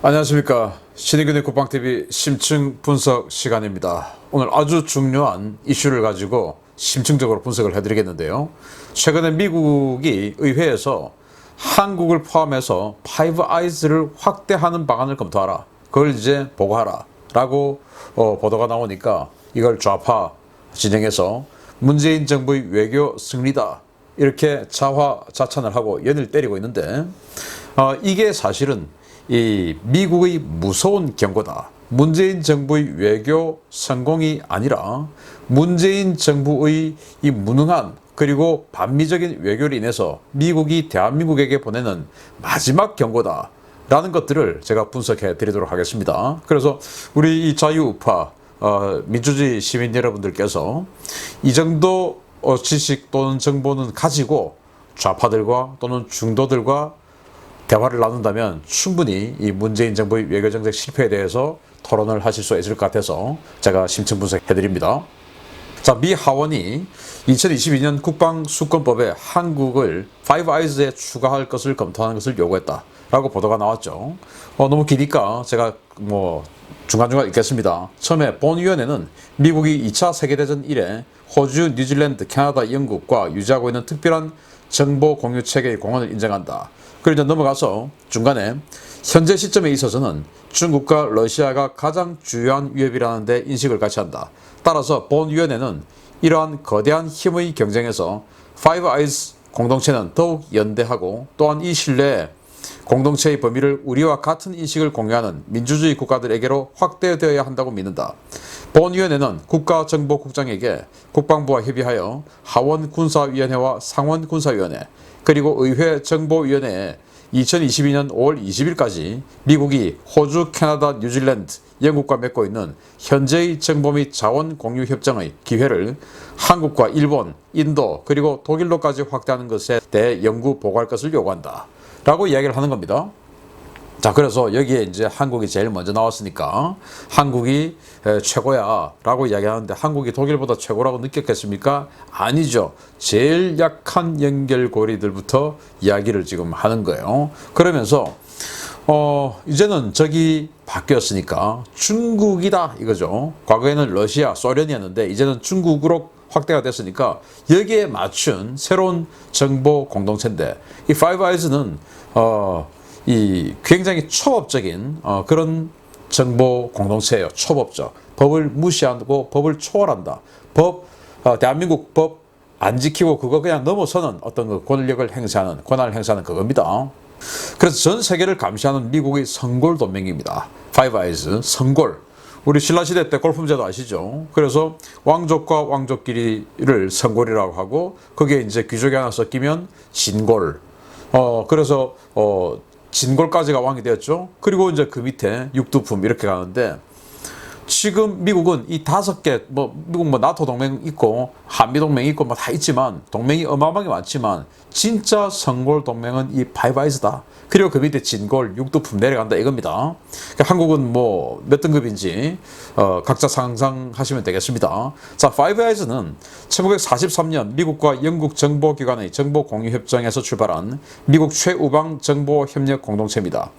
안녕하십니까. 신의균의 국방TV 심층 분석 시간입니다. 오늘 아주 중요한 이슈를 가지고 심층적으로 분석을 해드리겠는데요. 최근에 미국이 의회에서 한국을 포함해서 파이브 아이즈를 확대하는 방안을 검토하라. 그걸 이제 보고하라. 라고 보도가 나오니까 이걸 좌파 진영에서 문재인 정부의 외교 승리다. 이렇게 자화자찬을 하고 연을 때리고 있는데 이게 사실은 이 미국의 무서운 경고다. 문재인 정부의 외교 성공이 아니라 문재인 정부의 이 무능한 그리고 반미적인 외교로 인해서 미국이 대한민국에게 보내는 마지막 경고다. 라는 것들을 제가 분석해 드리도록 하겠습니다. 그래서 우리 이 자유우파 민주주의 시민 여러분들께서 이 정도 지식 또는 정보는 가지고 좌파들과 또는 중도들과 대화를 나눈다면 충분히 이 문재인 정부의 외교정책 실패에 대해서 토론을 하실 수 있을 것 같아서 제가 심층 분석해드립니다. 자, 미 하원이 2022년 국방수권법에 한국을 파이브 아이즈에 추가할 것을 검토하는 것을 요구했다 라고 보도가 나왔죠. 너무 기니까 제가 중간중간 읽겠습니다. 처음에 본위원회는 미국이 2차 세계대전 이래 호주, 뉴질랜드, 캐나다, 영국과 유지하고 있는 특별한 정보 공유 체계의 공헌을 인정한다. 그리고 넘어가서 중간에 현재 시점에 있어서는 중국과 러시아가 가장 주요한 위협이라는 데 인식을 같이 한다. 따라서 본위원회는 이러한 거대한 힘의 경쟁에서 파이브 아이즈 공동체는 더욱 연대하고 또한 이 신뢰에 공동체의 범위를 우리와 같은 인식을 공유하는 민주주의 국가들에게로 확대되어야 한다고 믿는다. 본위원회는 국가정보국장에게 국방부와 협의하여 하원군사위원회와 상원군사위원회 그리고 의회정보위원회에 2022년 5월 20일까지 미국이 호주, 캐나다, 뉴질랜드, 영국과 맺고 있는 현재의 정보 및 자원 공유 협정의 기회를 한국과 일본, 인도 그리고 독일로까지 확대하는 것에 대해 연구 보고할 것을 요구한다. 라고 이야기를 하는 겁니다. 자, 그래서 여기에 이제 한국이 제일 먼저 나왔으니까 한국이 최고야 라고 이야기하는데 한국이 독일보다 최고라고 느꼈겠습니까? 아니죠. 제일 약한 연결고리들부터 이야기를 지금 하는 거예요. 그러면서 이제는 적이 바뀌었으니까 중국이다 이거죠. 과거에는 러시아, 소련이었는데 이제는 중국으로 확대가 됐으니까 여기에 맞춘 새로운 정보 공동체인데 이 파이브 아이즈는 이 굉장히 초법적인 그런 정보 공동체예요. 초법적. 법을 무시하고 법을 초월한다. 대한민국 법 안 지키고 그거 그냥 넘어서는 어떤 그 권력을 행사하는, 권한을 행사하는 그겁니다. 그래서 전 세계를 감시하는 미국의 성골 동맹입니다. 파이브 아이즈, 성골. 우리 신라시대 때 골프 문제도 아시죠? 그래서 왕족과 왕족끼리를 성골이라고 하고 거기에 이제 귀족이 하나 섞이면 진골. 그래서 진골까지가 왕이 되었죠. 그리고 이제 그 밑에 육두품 이렇게 가는데 지금 미국은 이 5개 미국 나토 동맹 있고 한미 동맹 있고 다 있지만 동맹이 어마어마하게 많지만 진짜 성골 동맹은 이 파이브 아이즈다. 그리고 그 밑에 진골, 육두품 내려간다 이겁니다. 그러니까 한국은 몇 등급인지 각자 상상하시면 되겠습니다. 자, 파이브 아이즈는 1943년 미국과 영국 정보기관의 정보공유협정에서 출발한 미국 최우방 정보협력 공동체입니다.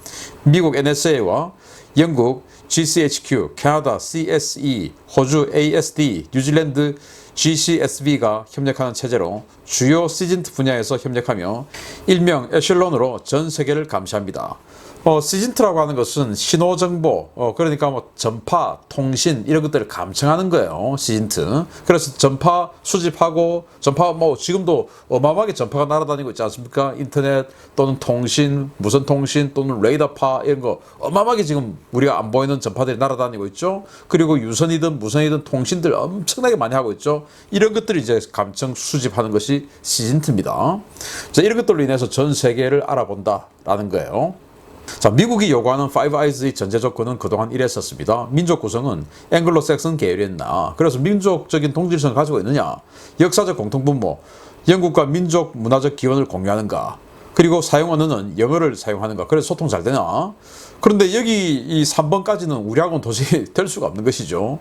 미국 NSA와 영국 GCHQ, 캐나다 CSE, 호주 ASD, 뉴질랜드 GCSB가 협력하는 체제로 주요 시즌트 분야에서 협력하며 일명 에셜론으로 전 세계를 감시합니다. 시즌트라고 하는 것은 신호정보, 그러니까 전파, 통신 이런 것들을 감청하는 거예요. 시즌트. 그래서 전파 수집하고 전파 지금도 어마어마하게 전파가 날아다니고 있지 않습니까? 인터넷 또는 통신, 무선 통신 또는 레이더파 이런 거 어마어마하게 지금 우리가 안 보이는 전파들이 날아다니고 있죠. 그리고 유선이든 무선이든 통신들 엄청나게 많이 하고 있죠. 이런 것들이 이제 감청 수집하는 것이 시즌트입니다. 자, 이런 것들로 인해서 전 세계를 알아본다라는 거예요. 자, 미국이 요구하는 파이브 아이즈의 전제 조건은 그동안 이랬었습니다. 민족 구성은 앵글로색슨 계열이었나? 그래서 민족적인 동질성을 가지고 있느냐? 역사적 공통분모, 영국과 민족 문화적 기원을 공유하는가? 그리고 사용 언어는 영어를 사용하는가. 그래서 소통 잘 되나? 그런데 여기 이 3번까지는 우리하고는 도저히 될 수가 없는 것이죠.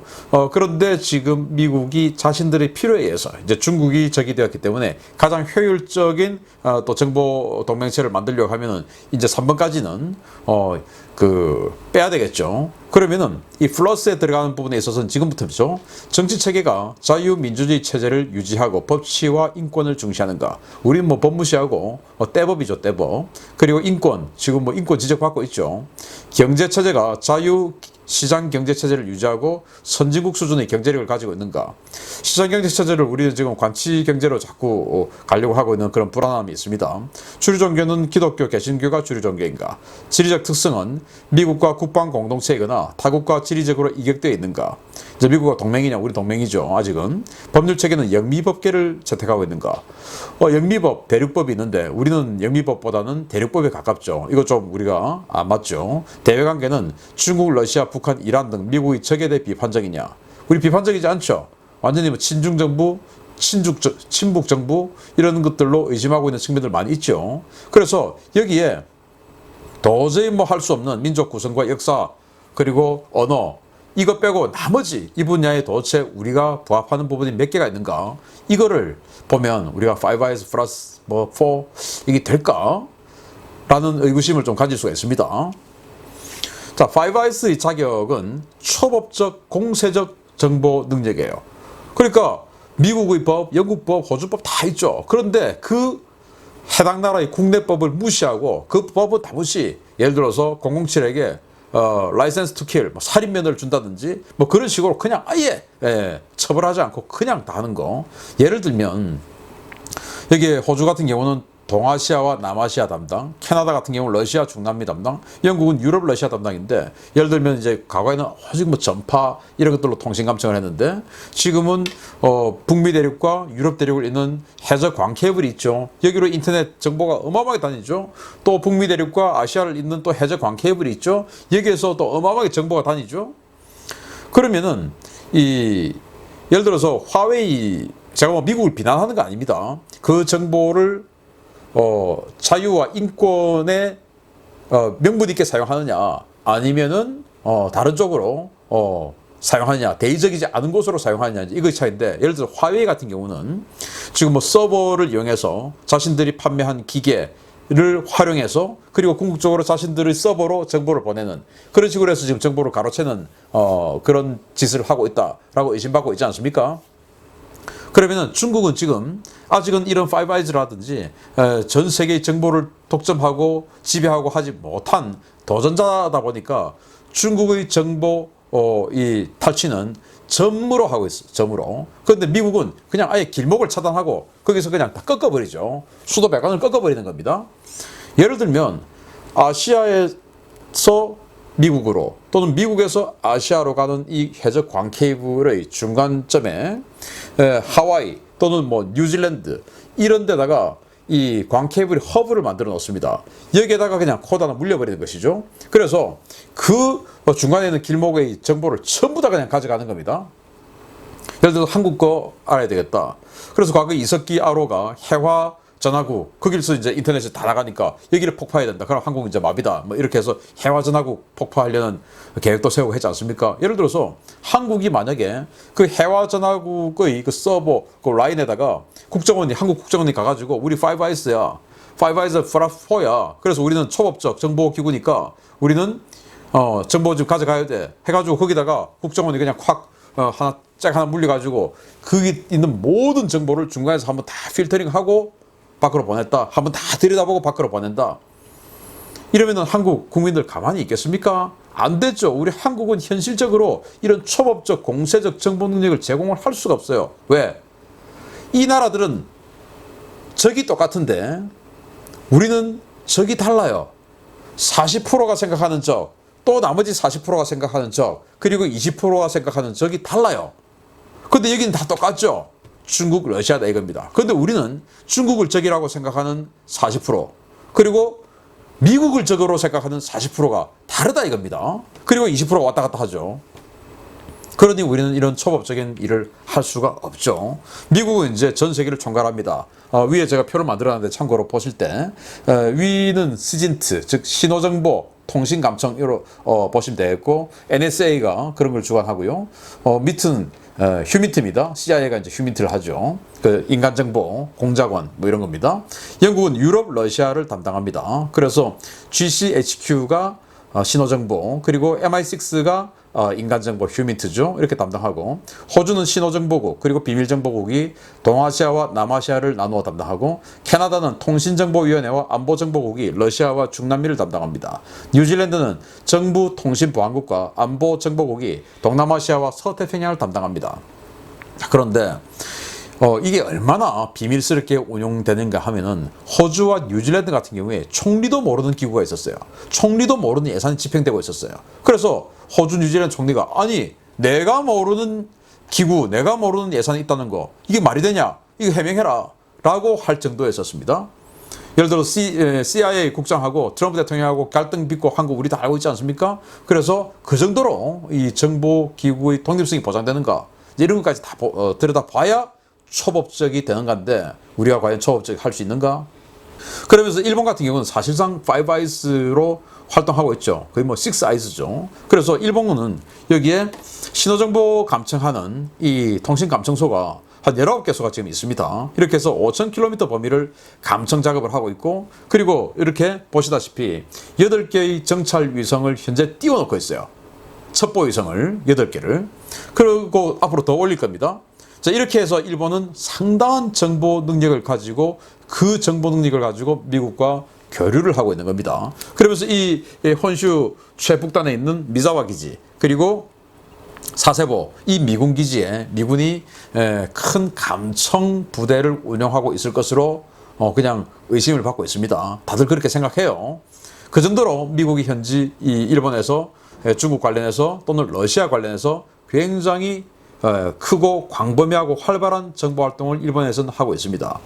그런데 지금 미국이 자신들의 필요에 의해서 이제 중국이 적이 되었기 때문에 가장 효율적인 또 정보 동맹체를 만들려고 하면은 이제 3번까지는 빼야 되겠죠. 그러면은 이 플러스에 들어가는 부분에 있어서는 지금부터죠. 정치 체계가 자유민주주의 체제를 유지하고 법치와 인권을 중시하는가. 우리는 뭐 법 무시하고 떼법이죠, 떼법. 그리고 인권, 지금 뭐 인권 지적받고 있죠. 경제 체제가 자유 시장 경제 체제를 유지하고 선진국 수준의 경제력을 가지고 있는가. 시장 경제 체제를 우리는 지금 관치 경제로 자꾸 가려고 하고 있는 그런 불안함이 있습니다. 주류 종교는 기독교, 개신교가 주류 종교인가. 지리적 특성은 미국과 국방 공동체이거나 타국과 지리적으로 이격되어 있는가. 이제 미국과 동맹이냐, 우리 동맹이죠. 아직은. 법률 체계는 영미법계를 채택하고 있는가. 영미법, 대륙법이 있는데 우리는 영미법보다는 대륙법에 가깝죠. 이거 좀 우리가 안 맞죠. 대외관계는 중국, 러시아, 북한, 이란 등 미국의 적에 대해 비판적이냐. 우리 비판적이지 않죠. 완전히 뭐 친중 정부, 친북 정부 이런 것들로 의심하고 있는 측면들 많이 있죠. 그래서 여기에 도저히 뭐 할 수 없는 민족 구성과 역사 그리고 언어 이것 빼고 나머지 이 분야에 도대체 우리가 부합하는 부분이 몇 개가 있는가? 이거를 보면 우리가 Five Eyes 플러스 뭐 4 이게 될까? 라는 의구심을 좀 가질 수가 있습니다. 자, Five Eyes의 자격은 초법적 공세적 정보 능력이에요. 그러니까 미국의 법, 영국법, 호주법 다 있죠. 그런데 그 해당 나라의 국내법을 무시하고 그 법은 다 무시. 예를 들어서 007에게 라이센스 투 킬, 뭐 살인면허를 준다든지 뭐 그런 식으로 그냥 아예 처벌하지 않고 그냥 다 하는 거. 예를 들면 여기 호주 같은 경우는 동아시아와 남아시아 담당, 캐나다 같은 경우는 러시아 중남미 담당, 영국은 유럽 러시아 담당인데 예를 들면 이제 과거에는 오직 뭐 전파 이런 것들로 통신 감청을 했는데 지금은 북미 대륙과 유럽 대륙을 잇는 해저 광 케이블이 있죠. 여기로 인터넷 정보가 어마어마하게 다니죠. 또 북미 대륙과 아시아를 잇는 또 해저 광 케이블이 있죠. 여기에서 또 어마어마하게 정보가 다니죠. 그러면은 예를 들어서 화웨이 제가 뭐 미국을 비난하는 거 아닙니다. 그 정보를 자유와 인권에 명분 있게 사용하느냐 아니면은 다른 쪽으로 사용하느냐 대의적이지 않은 곳으로 사용하느냐 이거 차이인데 예를 들어 화웨이 같은 경우는 지금 뭐 서버를 이용해서 자신들이 판매한 기계를 활용해서 그리고 궁극적으로 자신들의 서버로 정보를 보내는 그런 식으로 해서 지금 정보를 가로채는 그런 짓을 하고 있다라고 의심받고 있지 않습니까? 그러면은 중국은 지금 아직은 이런 파이브 아이즈라든지 전 세계의 정보를 독점하고 지배하고 하지 못한 도전자다 보니까 중국의 정보 이 탈취는 점으로 하고 있어. 점으로. 그런데 미국은 그냥 아예 길목을 차단하고 거기서 그냥 다 꺾어버리죠. 수도 배관을 꺾어버리는 겁니다. 예를 들면 아시아에서 미국으로 또는 미국에서 아시아로 가는 이 해적 광 케이블의 중간점에 하와이 또는 뭐 뉴질랜드 이런 데다가 이 광 케이블 허브를 만들어 놓습니다. 여기에다가 그냥 코다나 물려버리는 것이죠. 그래서 그 중간에 있는 길목의 정보를 전부 다 그냥 가져가는 겁니다. 예를 들어서 한국 거 알아야 되겠다. 그래서 과거 이석기 RO가 해화 전화국 거기서 이제 인터넷에 다 나가니까 여기를 폭파해야 된다. 그럼 한국은 이제 마비다. 뭐 이렇게 해서 해화 전화국 폭파하려는 계획도 세우고 했지 않습니까? 예를 들어서 한국이 만약에 그 해화 전화국의 그 서버 그 라인에다가 한국 국정원이 가가지고 우리 파이브 아이스야, 파이브 아이스 플러스 4야. 그래서 우리는 초법적 정보 기구니까 우리는 정보 좀 가져가야 돼. 해가지고 거기다가 국정원이 그냥 하나 물려가지고 거기 있는 모든 정보를 중간에서 한번 다 필터링하고 밖으로 보냈다. 한번 다 들여다보고 밖으로 보낸다. 이러면은 한국 국민들 가만히 있겠습니까? 안 되죠. 우리 한국은 현실적으로 이런 초법적 공세적 정보 능력을 제공을 할 수가 없어요. 왜? 이 나라들은 적이 똑같은데 우리는 적이 달라요. 40%가 생각하는 적, 또 나머지 40%가 생각하는 적, 그리고 20%가 생각하는 적이 달라요. 근데 여기는 다 똑같죠. 중국, 러시아다 이겁니다. 그런데 우리는 중국을 적이라고 생각하는 40% 그리고 미국을 적으로 생각하는 40%가 다르다 이겁니다. 그리고 20%가 왔다 갔다 하죠. 그러니 우리는 이런 초법적인 일을 할 수가 없죠. 미국은 이제 전 세계를 총괄합니다. 위에 제가 표를 만들어놨는데 참고로 보실 때 위는 시진트, 즉 신호정보 통신감청으로 보시면 되겠고, NSA가 그런 걸 주관하고요. 밑은 휴민트입니다. CIA가 이제 휴민트를 하죠. 그 인간정보 공작원 뭐 이런 겁니다. 영국은 유럽, 러시아를 담당합니다. 그래서 GCHQ가 신호정보, 그리고 MI6가 인간정보 휴민트죠. 이렇게 담당하고, 호주는 신호정보국, 그리고 비밀정보국이 동아시아와 남아시아를 나누어 담당하고, 캐나다는 통신정보위원회와 안보정보국이 러시아와 중남미를 담당합니다. 뉴질랜드는 정부통신보안국과 안보정보국이 동남아시아와 서태평양을 담당합니다. 그런데 이게 얼마나 비밀스럽게 운용되는가 하면은, 호주와 뉴질랜드 같은 경우에 총리도 모르는 기구가 있었어요. 총리도 모르는 예산이 집행되고 있었어요. 그래서 호주, 뉴질랜드 총리가, 아니 내가 모르는 기구, 내가 모르는 예산이 있다는 거, 이게 말이 되냐, 이거 해명해라 라고 할 정도였었습니다. 예를 들어 CIA 국장하고 트럼프 대통령하고 갈등 빚고 한국 우리 다 알고 있지 않습니까? 그래서 그 정도로 이 정보기구의 독립성이 보장되는가, 이런 것까지 다 들여다봐야 초법적이 되는 건데, 우리가 과연 초법적이 할 수 있는가? 그러면서 일본 같은 경우는 사실상 Five Eyes로 활동하고 있죠. 거의 뭐 Six Eyes죠. 그래서 일본은 여기에 신호정보 감청하는 이 통신감청소가 한 19개소가 지금 있습니다. 이렇게 해서 5,000km 범위를 감청 작업을 하고 있고, 그리고 이렇게 보시다시피 8개의 정찰 위성을 현재 띄워놓고 있어요. 첩보 위성을 8개를. 그리고 앞으로 더 올릴 겁니다. 자, 이렇게 해서 일본은 상당한 정보 능력을 가지고, 그 정보 능력을 가지고 미국과 교류를 하고 있는 겁니다. 그러면서 이 혼슈 최북단에 있는 미사와 기지, 그리고 사세보, 이 미군 기지에 미군이 큰 감청 부대를 운영하고 있을 것으로 그냥 의심을 받고 있습니다. 다들 그렇게 생각해요. 그 정도로 미국이 현지 이 일본에서 중국 관련해서 또는 러시아 관련해서 굉장히 크고 광범위하고 활발한 정보 활동을 일본에서는 하고 있습니다.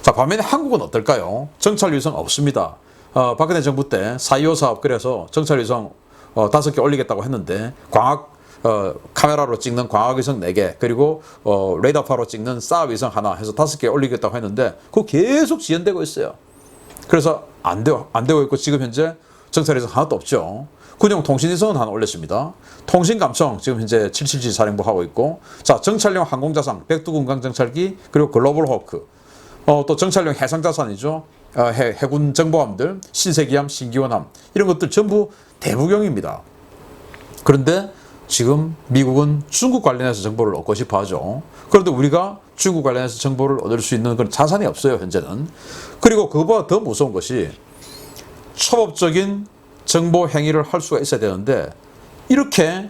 자, 반면에 한국은 어떨까요? 정찰위성 없습니다. 박근혜 정부 때 4.25 사업, 그래서 정찰위성 5개 올리겠다고 했는데, 광학 카메라로 찍는 광학위성 4개, 그리고 레이더파로 찍는 사위성 하나 해서 5개 올리겠다고 했는데, 그거 계속 지연되고 있어요. 그래서 안 되고 있고, 지금 현재 정찰위성 하나도 없죠. 군용 통신위성은 하나 올렸습니다. 통신감청 지금 현재 777 사령부 하고 있고, 자, 정찰용 항공자산 백두군강 정찰기, 그리고 글로벌 호크, 또 정찰용 해상자산이죠. 해군 정보함들, 신세기함, 신기원함, 이런 것들 전부 대북용입니다. 그런데 지금 미국은 중국 관련해서 정보를 얻고 싶어 하죠. 그런데 우리가 중국 관련해서 정보를 얻을 수 있는 그런 자산이 없어요, 현재는. 그리고 그거보다 더 무서운 것이, 초법적인 정보 행위를 할 수가 있어야 되는데, 이렇게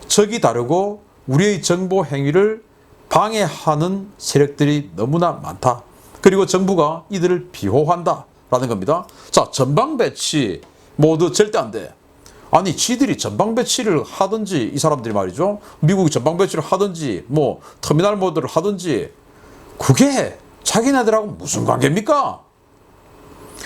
적이 다르고 우리의 정보 행위를 방해하는 세력들이 너무나 많다. 그리고 정부가 이들을 비호한다라는 겁니다. 자, 전방 배치 모두 절대 안 돼. 아니, 지들이 전방 배치를 하든지, 이 사람들이 말이죠, 미국이 전방 배치를 하든지, 뭐 터미널 모드를 하든지, 그게 자기네들하고 무슨 관계입니까?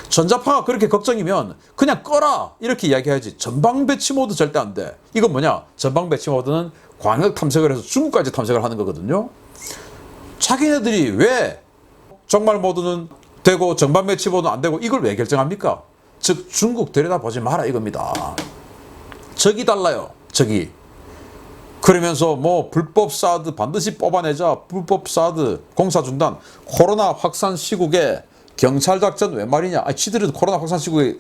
전자파가 그렇게 걱정이면 그냥 꺼라, 이렇게 이야기해야지. 전방 배치 모드 절대 안 돼. 이건 뭐냐? 전방 배치 모드는 광역 탐색을 해서 중국까지 탐색을 하는 거거든요. 자기네들이 왜 정말 모드는 되고 전방 배치 모드는 안 되고, 이걸 왜 결정합니까? 즉, 중국 들여다보지 마라 이겁니다. 적이 달라요, 적이. 그러면서 뭐 불법 사드 반드시 뽑아내자, 불법 사드 공사 중단, 코로나 확산 시국에 경찰 작전 왜 말이냐? 아니, 지들은 코로나 확산 시국에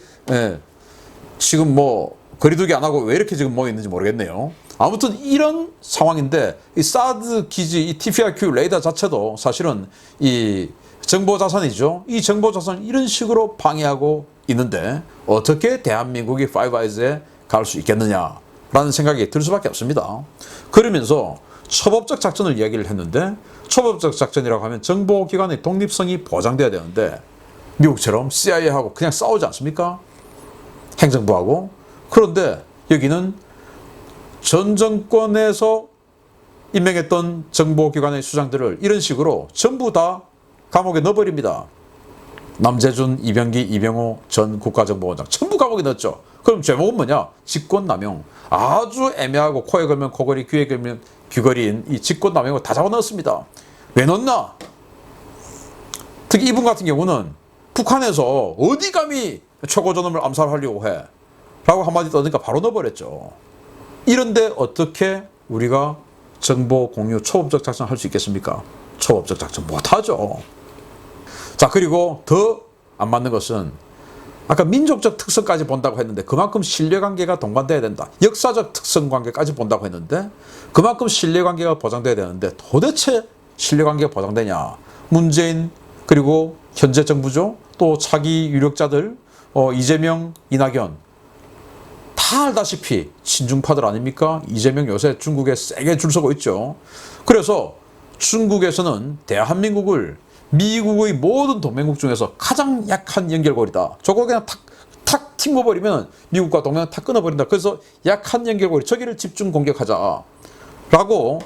지금 뭐 거리두기 안 하고 왜 이렇게 지금 모여 있는지 모르겠네요. 아무튼 이런 상황인데, 이 사드 기지, 이 TPRQ 레이더 자체도 사실은 이 정보 자산이죠. 이 정보 자산을 이런 식으로 방해하고 있는데, 어떻게 대한민국이 Five Eyes에 갈 수 있겠느냐라는 생각이 들 수밖에 없습니다. 그러면서 초법적 작전을 이야기를 했는데, 초법적 작전이라고 하면 정보기관의 독립성이 보장돼야 되는데, 미국처럼 CIA하고 그냥 싸우지 않습니까? 행정부하고. 그런데 여기는 전 정권에서 임명했던 정보기관의 수장들을 이런 식으로 전부 다 감옥에 넣어버립니다. 남재준, 이병기, 이병호 전 국가정보원장 전부 감옥에 넣었죠. 그럼 제목은 뭐냐? 직권남용. 아주 애매하고 코에 걸면 코걸이, 귀에 걸면 귀걸이인 이 직권남용을 다 잡아넣었습니다. 왜 넣나? 특히 이분 같은 경우는 북한에서 어디 감히 최고존엄을 암살하려고 해? 라고 한마디 떠드니까 바로 넣어버렸죠. 이런데 어떻게 우리가 정보 공유 초법적 작전을 할 수 있겠습니까? 초법적 작전 못하죠. 자, 그리고 더 안 맞는 것은 아까 민족적 특성까지 본다고 했는데 그만큼 신뢰관계가 동반돼야 된다. 역사적 특성관계까지 본다고 했는데 그만큼 신뢰관계가 보장돼야 되는데 도대체 신뢰관계가 보장되냐. 문재인 그리고 현재 정부죠. 또 차기 유력자들 이재명, 이낙연 다 알다시피 친중파들 아닙니까? 이재명 요새 중국에 세게 줄 서고 있죠. 그래서 중국에서는 대한민국을 미국의 모든 동맹국 중에서 가장 약한 연결고리다. 저거 그냥 탁 튕겨버리면 미국과 동맹을 탁 끊어버린다. 그래서 약한 연결고리 저기를 집중 공격하자 라고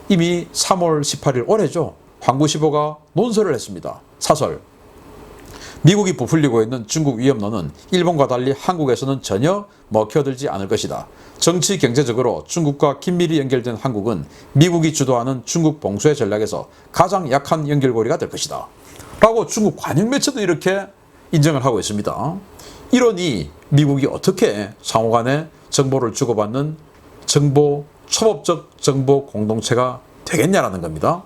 이미 3월 18일 올해죠. 황구시보가 논설을 했습니다. 사설. 미국이 부풀리고 있는 중국 위협론은 일본과 달리 한국에서는 전혀 먹혀들지 않을 것이다. 정치 경제적으로 중국과 긴밀히 연결된 한국은 미국이 주도하는 중국 봉쇄 전략에서 가장 약한 연결고리가 될 것이다. 라고 중국 관영 매체도 이렇게 인정을 하고 있습니다. 이러니 미국이 어떻게 상호간에 정보를 주고받는 초법적 정보 공동체가 되겠냐라는 겁니다.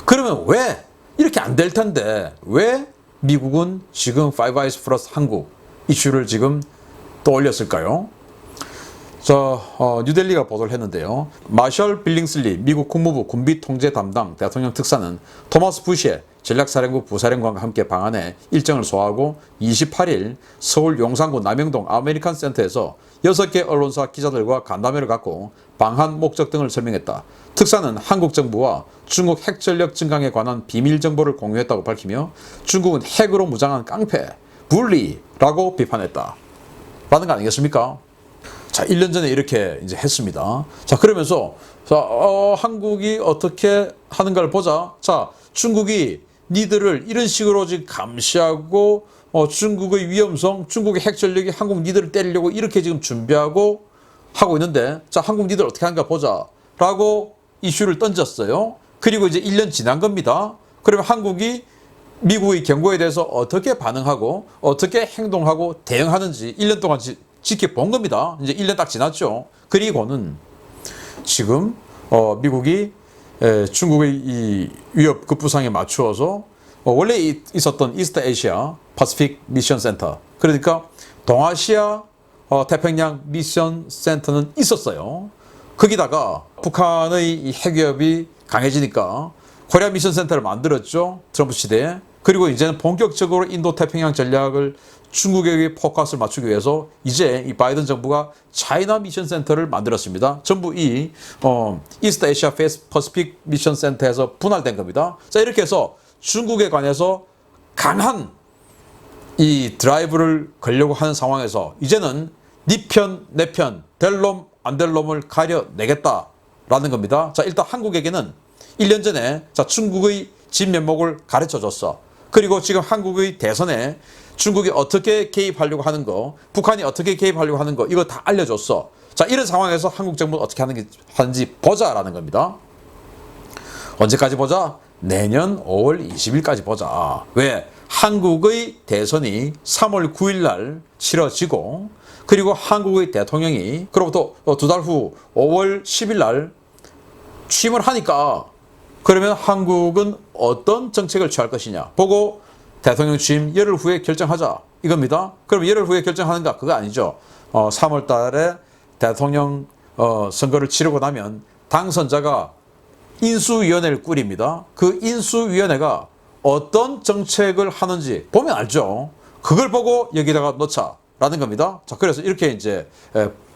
그러면 왜 이렇게 안 될 텐데 왜 미국은 지금 Five Eyes 플러스 한국 이슈를 지금 떠올렸을까요? 뉴델리가 보도를 했는데요. 마셜 빌링슬리 미국 국무부 군비 통제 담당 대통령 특사는 토마스 부시의 전략사령부 부사령관과 함께 방한해 일정을 소화하고 28일 서울 용산구 남영동 아메리칸 센터에서 6개 언론사 기자들과 간담회를 갖고 방한 목적 등을 설명했다. 특사는 한국 정부와 중국 핵전력 증강에 관한 비밀 정보를 공유했다고 밝히며 중국은 핵으로 무장한 깡패, 분리라고 비판했다. 라는 거 아니겠습니까? 자, 1년 전에 이렇게 이제 했습니다. 자, 그러면서 한국이 어떻게 하는가를 보자. 자, 중국이 니들을 이런 식으로 지금 감시하고 중국의 위험성, 중국의 핵전력이 한국 니들을 때리려고 이렇게 지금 준비하고 하고 있는데 자, 한국 니들 어떻게 하는가 보자 라고 이슈를 던졌어요. 그리고 이제 1년 지난 겁니다. 그러면 한국이 미국의 경고에 대해서 어떻게 반응하고 어떻게 행동하고 대응하는지 1년 동안 지켜본 겁니다. 이제 1년 딱 지났죠. 그리고는 지금 미국이 중국의 이 위협 급부상에 맞추어서 원래 있었던 이스트 아시아 파시픽 미션 센터, 그러니까 동아시아 태평양 미션 센터는 있었어요. 거기다가 북한의 이 핵위협이 강해지니까 코리아 미션 센터를 만들었죠. 트럼프 시대에. 그리고 이제는 본격적으로 인도 태평양 전략을 중국에게 포커스를 맞추기 위해서 이제 이 바이든 정부가 차이나 미션 센터를 만들었습니다. 전부 이 이스트 아시아 퍼시픽 미션 센터에서 분할된 겁니다. 자, 이렇게 해서 중국에 관해서 강한 이 드라이브를 걸려고 하는 상황에서 이제는 네 편, 내 편, 될 놈, 안 될 놈을 가려내겠다라는 겁니다. 자, 일단 한국에게는 1년 전에 자, 중국의 진면목을 가르쳐 줬어. 그리고 지금 한국의 대선에 중국이 어떻게 개입하려고 하는 거, 북한이 어떻게 개입하려고 하는 거, 이거 다 알려줬어. 자, 이런 상황에서 한국 정부는 어떻게 하는지 보자라는 겁니다. 언제까지 보자? 내년 5월 20일까지 보자. 왜? 한국의 대선이 3월 9일 날 치러지고, 그리고 한국의 대통령이 그로부터 2달 후 5월 10일 날 취임을 하니까 그러면 한국은 어떤 정책을 취할 것이냐 보고 대통령 취임 열흘 후에 결정하자 이겁니다. 그럼 열흘 후에 결정하는가? 그거 아니죠. 3월 달에 대통령 선거를 치르고 나면 당선자가 인수위원회를 꾸립니다. 그 인수위원회가 어떤 정책을 하는지 보면 알죠. 그걸 보고 여기다가 넣자라는 겁니다. 자, 그래서 이렇게 이제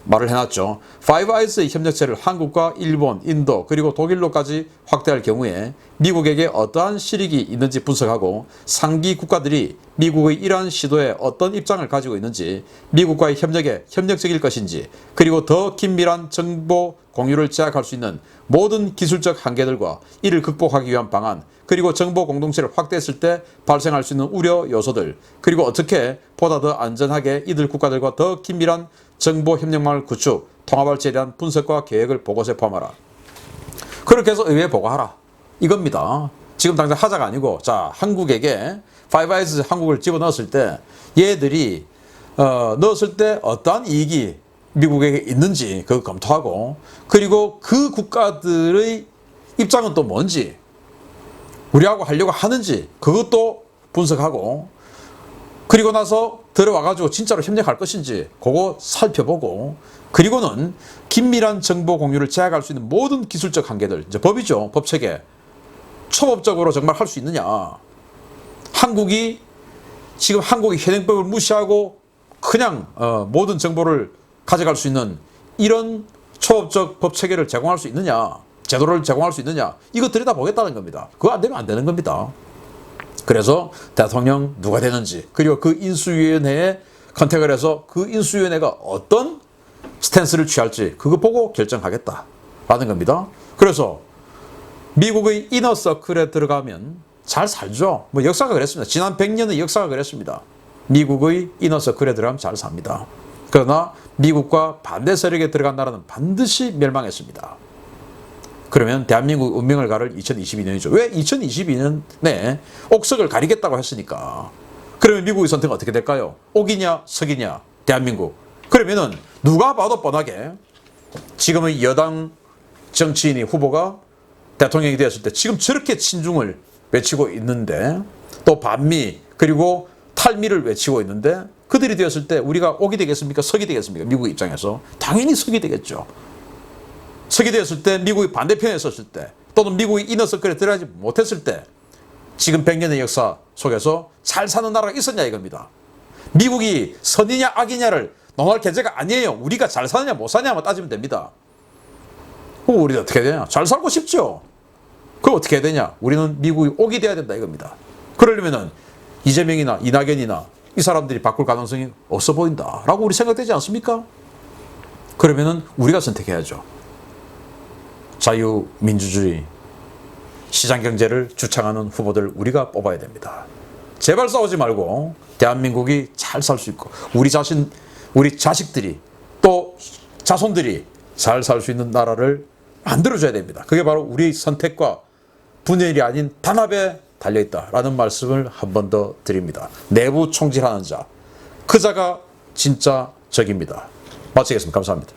말을 해놨죠. 파이브 아이스의 협력체를 한국과 일본, 인도 그리고 독일로까지 확대할 경우에 미국에게 어떠한 실익이 있는지 분석하고 상기 국가들이 미국의 이러한 시도에 어떤 입장을 가지고 있는지, 미국과의 협력에 협력적일 것인지, 그리고 더 긴밀한 정보 공유를 제약할 수 있는 모든 기술적 한계들과 이를 극복하기 위한 방안, 그리고 정보 공동체를 확대했을 때 발생할 수 있는 우려 요소들, 그리고 어떻게 보다 더 안전하게 이들 국가들과 더 긴밀한 정보 협력망을 구축, 통합할 지에 대한 분석과 계획을 보고서에 포함하라. 그렇게 해서 의회에 보고하라. 이겁니다. 지금 당장 하자가 아니고, 자, 한국에게 파이브 아이즈 한국을 집어넣었을 때 얘들이 넣었을 때 어떠한 이익이 미국에게 있는지 그거 검토하고, 그리고 그 국가들의 입장은 또 뭔지, 우리하고 하려고 하는지 그것도 분석하고, 그리고 나서 들어와가지고 진짜로 협력할 것인지 그거 살펴보고, 그리고는 긴밀한 정보 공유를 제약할 수 있는 모든 기술적 한계들, 이제 법이죠. 법체계. 초법적으로 정말 할 수 있느냐. 한국이 지금 한국의 현행법을 무시하고 그냥 모든 정보를 가져갈 수 있는 이런 초법적 법체계를 제공할 수 있느냐, 제도를 제공할 수 있느냐, 이거 들여다보겠다는 겁니다. 그거 안 되면 안 되는 겁니다. 그래서 대통령 누가 되는지, 그리고 그 인수위원회에 컨택을 해서 그 인수위원회가 어떤 스탠스를 취할지 그거 보고 결정하겠다라는 겁니다. 그래서 미국의 이너서클에 들어가면 잘 살죠. 뭐 역사가 그랬습니다. 지난 100년의 역사가 그랬습니다. 미국의 이너서클에 들어가면 잘 삽니다. 그러나 미국과 반대 세력에 들어간 나라는 반드시 멸망했습니다. 그러면 대한민국 운명을 가를 2022년이죠. 왜 2022년에 옥석을 가리겠다고 했으니까. 그러면 미국의 선택은 어떻게 될까요? 옥이냐 석이냐 대한민국. 그러면은 누가 봐도 뻔하게 지금의 여당 정치인이 후보가 대통령이 되었을 때 지금 저렇게 친중을 외치고 있는데, 또 반미 그리고 탈미를 외치고 있는데, 그들이 되었을 때 우리가 옥이 되겠습니까? 석이 되겠습니까? 미국 입장에서 당연히 석이 되겠죠. 석이 되었을 때, 미국이 반대편에 섰을 때, 또는 미국이 이너서클에 들어가지 못했을 때, 지금 100년의 역사 속에서 잘 사는 나라가 있었냐 이겁니다. 미국이 선이냐 악이냐를 논할 계제가 아니에요. 우리가 잘 사느냐 못 사느냐만 따지면 됩니다. 그럼 우리는 어떻게 되냐? 잘 살고 싶죠. 그럼 어떻게 해야 되냐? 우리는 미국이 옥이 돼야 된다 이겁니다. 그러려면은 이재명이나 이낙연이나 이 사람들이 바꿀 가능성이 없어 보인다라고 우리 생각되지 않습니까? 그러면은 우리가 선택해야죠. 자유민주주의, 시장경제를 주창하는 후보들 우리가 뽑아야 됩니다. 제발 싸우지 말고 대한민국이 잘 살 수 있고 우리 자신, 우리 자식들이 또 자손들이 잘 살 수 있는 나라를 만들어줘야 됩니다. 그게 바로 우리의 선택과 분열이 아닌 단합에 달려있다라는 말씀을 한 번 더 드립니다. 내부 총질하는 자, 그 자가 진짜 적입니다. 마치겠습니다. 감사합니다.